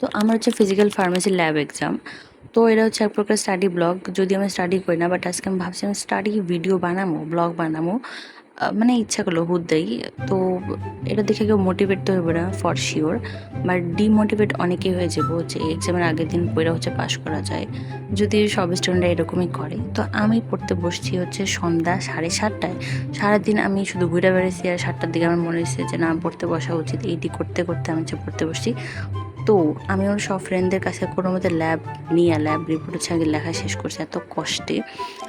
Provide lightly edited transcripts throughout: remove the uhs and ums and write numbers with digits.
তো আমার হচ্ছে ফিজিক্যাল ফার্মেসি ল্যাব এক্সাম। তো এটা হচ্ছে এক প্রকার স্টাডি ব্লগ, যদি আমি স্টাডি করি না, বাট আজকে আমি ভাবছি আমি স্টাডি ভিডিও বানাবো, ব্লগ বানাবো। মানে ইচ্ছা করলো হুদ্দাই। তো এটা দেখে কেউ মোটিভেট তো হবে না ফর শিওর, বাট ডিমোটিভেট অনেকেই হয়ে যাবো যে এক্সামের আগের দিন পড়ে হচ্ছে পাশ করা যায়, যদি সব স্টুডেন্টরা এরকমই করে। তো আমি পড়তে বসছি হচ্ছে সন্ধ্যা 7:30টায়। সারাদিন আমি শুধু ঘুরে বেড়াইছি, আর 7টার দিকে আমার মনে হয়েছে যে না, পড়তে বসা উচিত। এইটি করতে করতে আমি হচ্ছে পড়তে বসছি। তো আমি আমার সব ফ্রেন্ডদের কাছে কোনো মতে ল্যাব রিপোর্ট হচ্ছে আগে লেখা শেষ করছি এত কষ্টে,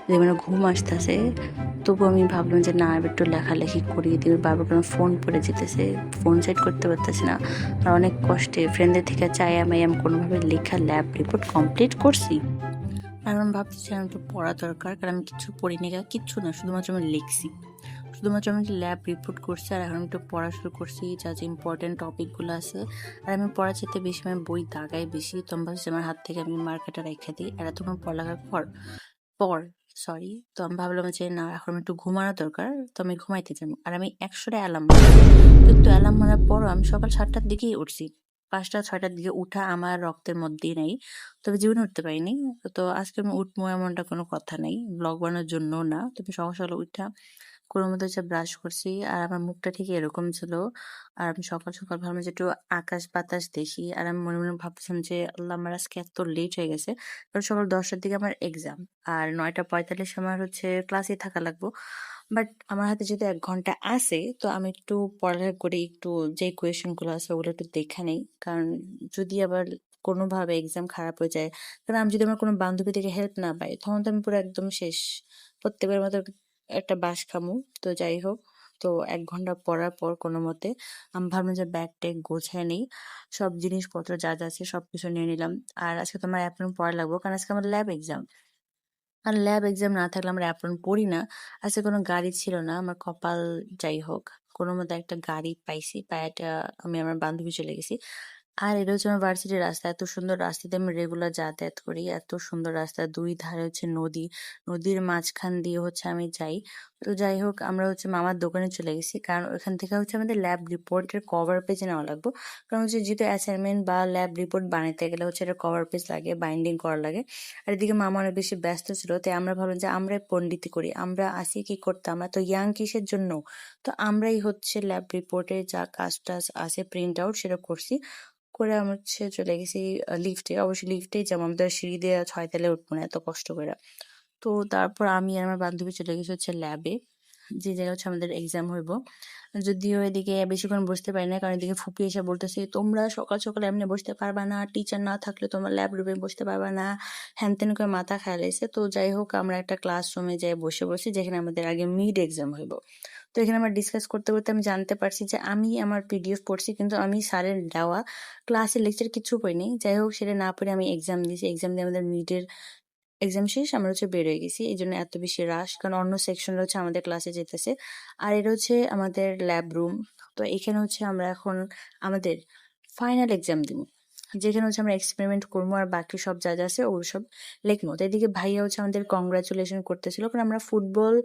যে মানে ঘুম আসতেছে। তবু আমি ভাবলাম যে না, এবার একটু লেখালেখি করি। দিয়ে বারবার কোনো ফোন পড়ে যেতেছে, ফোন সাইড করতে পারতেছি না। আর অনেক কষ্টে ফ্রেন্ডদের থেকে আমি কোনোভাবে লেখা ল্যাব রিপোর্ট কমপ্লিট করছি। আর আমি ভাবতেছিলাম একটু পড়া দরকার, কারণ আমি কিছু পড়িনি, কিচ্ছু না, শুধুমাত্র আমি লিখছি। শুধুমাত্র আমি ল্যাব রিপোর্ট করছি, আর এখন আমি একটু পড়া শুরু করছি, যা যা ইম্পর্টেন্ট টপিকগুলো আছে। আর আমি পড়া চাইতে বেশি, আমি বই দাগাই বেশি। তো আমি ভাবছি আমার হাত থেকে আমি মার্কেটে রেখে দিই, আর এতক্ষণ পড়ালেখার পর পর সরি। তো আমি ভাবলাম যে না, এখন আমি একটু ঘুমানো দরকার। তো আমি ঘুমাইতে যাবো, আর আমি 100টা অ্যালার্ম মারছি, কিন্তু অ্যালার্ম মারার পরও আমি সকাল 7টার দিকেই উঠছি। 5টা 6টার দিকে উঠা আমার রক্তের মধ্যেই নাই, তবে জীবনে উঠতে পারিনি। তো আজকে আমি উঠবো এমনটা কোনো কথা নেই, ব্লগ বানানোর জন্য না। তবে সকাল সকাল উঠা কোনো মতো হচ্ছে ব্রাশ করছি, আর আমার মুখটা ঠিক এরকম ছিল। আর আমি সকাল সকাল ভাবলাম যে একটু আকাশ বাতাস দেখি, আর আমি মনে মনে ভাবছিলাম যে আল্লাহ, আমার আজকে এত লেট হয়ে গেছে, কারণ সকাল 10টার দিকে আমার এক্সাম, আর 9টা 45 আমার হচ্ছে ক্লাসে থাকা লাগবো। বাট আমার হাতে যেহেতু 1 ঘন্টা আছে, তো আমি একটু পড়ালেখা করি, একটু যে কোয়েশ্চেন গুলো আছে ওগুলো একটু দেখে নেই, কারণ যদি আবার কোনোভাবে এক্সাম খারাপ হয়ে যায়, কারণ আমি যদি আমার কোনো বান্ধবী থেকে হেল্প না পাই, তখন তো আমি পুরো একদম শেষ। প্রত্যেকের মতো একটা বাস খামু। তো যাই হোক, তো 1 ঘন্টা পড়ার পর কোনো মতে আমি ভাবলাম যে ব্যাগ ট্যাগ গোছায় নেই, সব জিনিসপত্র যা যা আছে সবকিছু নিয়ে নিলাম। আর আজকে তো আমার অ্যাপ্রন পড়া লাগবো, কারণ আজকে আমার ল্যাব এক্সাম। আর ল্যাব এক্সাম না থাকলে আমরা অ্যাপ্রন পড়ি না। আজকে কোনো গাড়ি ছিল না, আমার কপাল। যাই হোক, কোনো মতে একটা গাড়ি পাইছি, পায়াটা আমি আমার বান্ধবী চলে গেছি। আর এটা হচ্ছে আমার ভার্সিটির রাস্তা, এত সুন্দর রাস্তাতে আমি রেগুলার যাতায়াত করি, এত সুন্দর রাস্তা, দুই ধারে হচ্ছে নদী, নদীর মাঝখান দিয়ে হচ্ছে আমি যাই। তো যাই হোক, আমরা হচ্ছে মামার দোকানে চলে গেছি, কারণ ওখান থেকে হচ্ছে আমাদের ল্যাব রিপোর্টের কভার পেজ নেওয়া লাগবে। কারণ হচ্ছে যেহেতু অ্যাসাইনমেন্ট বা ল্যাব রিপোর্ট বানাতে গেলে হচ্ছে এটা কভার পেজ লাগে, বাইন্ডিং করা লাগে। আর এদিকে মামা অনেক বেশি ব্যস্ত ছিল, তাই আমরা ভাবলাম যে আমরাই পণ্ডিতি করি, আমরা আসি কি করতে, আমরা তো ইয়াং কিসের জন্য। তো আমরাই হচ্ছে ল্যাব রিপোর্টের যা কাজ টাজ আছে প্রিন্ট আউট সেটা করছি। করে আমি হচ্ছে চলে গেছি লিফটে, অবশ্যই লিফটেই যাবো, আমাদের সিঁড়ি দিয়ে 6 তলায় উঠবো না এত কষ্ট করে। তো তারপর আমি আর আমার বান্ধবী চলে গেছি হচ্ছে ল্যাবে, যে জায়গায় হচ্ছে আমাদের এক্সাম হইব। যদিও এদিকে বেশিক্ষণ বসতে পারি না, কারণ এদিকে ফুপি এসে বলতেছে তোমরা সকাল সকাল এমনি বসতে পারবা না, টিচার না থাকলে তোমরা ল্যাব রুমে বসতে পারবা না, হ্যান ত্যান করে মাথা খাইলাইছে। তো যাই হোক, আমরা একটা ক্লাসরুমে যাই বসে বসে, যেখানে আমাদের আগে মিড এক্সাম হইব। তো এখানে আমরা ডিসকাস করতে করতে আমি জানতে পারছি যে আমি আমার পিডিএফ পড়ছি, কিন্তু আমি স্যারের দেওয়া ক্লাসের লেকচার কিছু পড়িনি। যাই হোক, সেটা না পড়ে আমি এক্সাম দিয়েছি, এক্সাম দিয়ে আমাদের মিডের এক্সাম শেষ, আমরা হচ্ছে বের হয়ে গেছি। এই জন্য এত বেশি রাশ, কারণ অন্য সেকশনরা হচ্ছে আমাদের ক্লাসে যেতেছে। আর এটা হচ্ছে আমাদের ল্যাব রুম। তো এখানে হচ্ছে আমরা এখন আমাদের ফাইনাল এক্সাম দিব, যেখানে হচ্ছে আমরা এক্সপেরিমেন্ট করবো, আর বাকি সব যা যা আছে ওই সব লিখবো। তো এদিকে ভাইয়া হচ্ছে আমাদের কংগ্রাচুলেশন করতেছিল, কারণ আমরা ফুটবল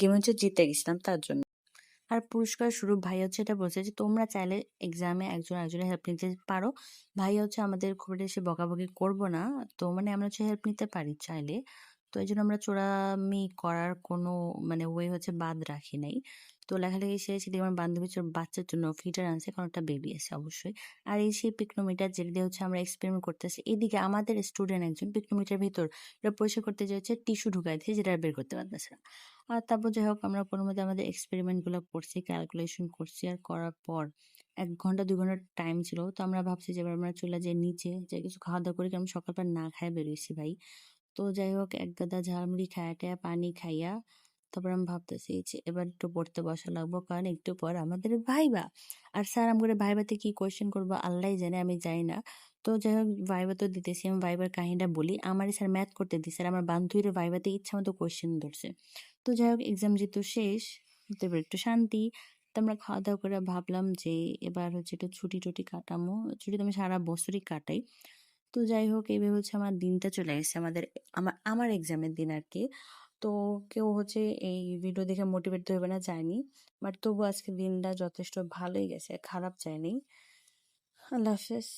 গেমে হচ্ছে জিতে গেছিলাম তার জন্য। আর পুরস্কার স্বরূপ ভাইয়া হচ্ছে এটা বলছে যে তোমরা চাইলে এক্সামে একজন একজনের হেল্প নিতে পারো। ভাইয়া হচ্ছে আমাদের খুব একটা বেশি বকাবকি করবো না, তো মানে আমরা হচ্ছে হেল্প নিতে পারি চাইলে। তো এই জন্য আমরা চোরামি করার কোনো মানে ওয়ে হচ্ছে বাদ রাখি নাই। তো লেখালেখি শেষ, এদিকে আমার বান্ধবী বাচ্চার জন্য ফিটার আনছে, কারণ একটা বেবি আছে অবশ্যই। আর এই সেই পিকনোমিটার, যেটা দিয়ে হচ্ছে আমরা এক্সপেরিমেন্ট করতেছি। এদিকে আমাদের স্টুডেন্ট একজন পিকনোমিটার ভিতর এটা পরিষ্কার করতে যাচ্ছে, টিস্যু ঢুকাই দিয়েছে, যেটা আর বের করতে পারতেছে না। আর তারপর যাই হোক, আমরা কোনো মতে আমাদের এক্সপেরিমেন্ট গুলো করছি, ক্যালকুলেশন করছি, আর করার পর 1 ঘন্টা 2 ঘন্টা টাইম ছিল। তো আমরা ভাবছি যে এবার আমরা চলে যাই নিচে, যে কিছু খাওয়া দাওয়া করি, কারণ সকালবেলা না খাই বেরোইছি ভাই। তো যাই হোক, এক গাদা ঝালমুড়ি খাইয়া টাইয়া পানি খাইয়া তারপর আমি ভাবতেছি যে এবার একটু পড়তে বসা লাগবো, কারণ একটু পর আমাদের ভাইবা। আর স্যার আমাদের ভাইবাতে কি কোয়েশ্চেন করবো আল্লাহ জানে, আমি যাই না। তো যাই হোক, ভাইবা তো দিতেছি, আমি ভাইবার কাহিনীটা বলি। আমার স্যার ম্যাথ করতে দিছে, আর আমার বান্ধবীর ভাইবাতে ইচ্ছা মতো কোয়েশ্চেন ধরছে। তো যাই হোক, এক্সাম যেহেতু শেষ, তো এবার একটু শান্তি। তো আমরা খাওয়া দাওয়া করে ভাবলাম যে এবার হচ্ছে একটু ছুটি টুটি কাটামো। ছুটি তো আমি সারা বছরই কাটাই। তো যাই হোক, এইভাবে হচ্ছে আমার দিনটা চলে গেছে, আমার আমার এক্সামের দিন আর কি। তো কেউ হচ্ছে এই ভিডিও দেখে মোটিভেট তো হবে না, যায়নি। বাট তবু আজকে দিনটা যথেষ্ট ভালোই গেছে, খারাপ যায়নি। আল্লাহ হাফেজ।